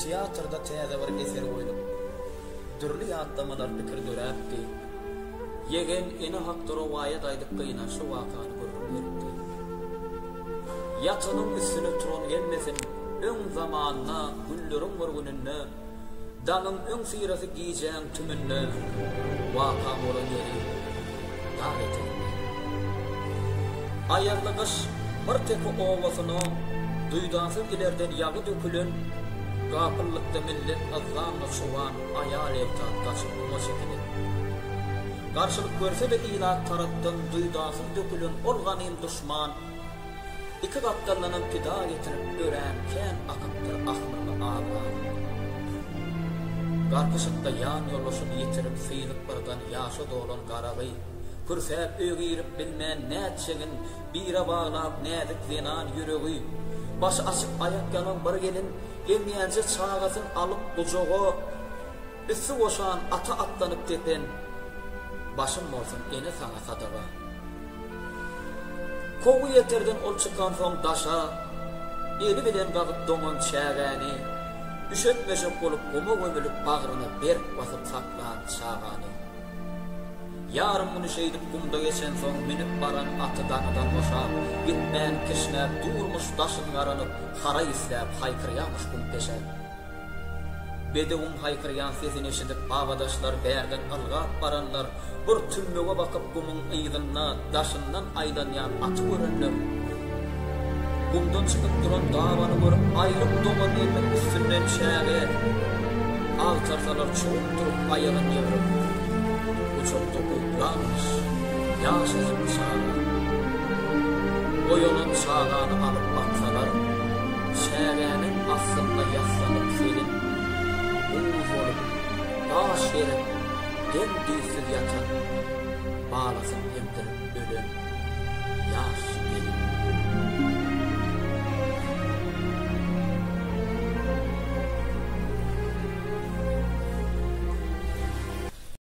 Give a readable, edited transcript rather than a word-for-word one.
teatrda täze bir eser goýup, dürli atlamalar pikir döräpdi. Yegen ene hakda rowaýat aýdyp gynaşy wakany görüpdi. Ýatanyň üstüne turan gelmesin, öň zamanyna, günleriň bir gününde, danın öň sirasy giýjäň tümünde, waka bolan ýeri davet etdi. Aýarlygyş bir tepe owasyny duýdansy ilerden ýagy dökülen gapyrlykda millet azamly şuwan aýal evtat gaçyp şekilde. Garşylyk görse de ilat tarapdan duýdansy dökülen olganyň düşman iki gapdallanan pida getirip ören kän akypdyr ahmyny ağlar. Garpyşykda ýan ýollaşyp ýetirip syýryp bardan ýaşa dolan garaby, pürsäp öýgirip bilmän näçegin bire baglap nädik zenan ýüregi, baş açyp ayak yanan bir gelin gelmeýänçe çağasyn alyp bujaga üstü boşan ata atlanyp tepen başym bolsun ene saňa sadaga. Kowu yeterden ol çıkan soň daşa eli bilen gagyp doňan çägäni üşetmeşek bolup goma gömülüp bagryna berk basyp saklan çağany. Yarım bunu şeýdip gumda geçen soň minip baran aty danadan boşap gitmän kişiler durmuş daşyň aranyp hara isläp haýkyrýarmyş gum peşe. Bedewum haýkyrýan sesini eşidip awadaşlar bärden algap baranlar bir tümmege bakyp gumyň ýygyna daşyndan aýlanýan at görünler. Gumdan çykyp duran dawany görüp aýryp dogan elmek üstünden çäge altarsalar çoğup durup aýagyny ýegrip uçakda uylanmış ýaşyzyň sağa oýunun sağany alyp baksalar çägäniň astynda ýaslanyp selin bolup taş yerip dem düýsüz ýatan balasyn emdirip ölen ýaş gelin.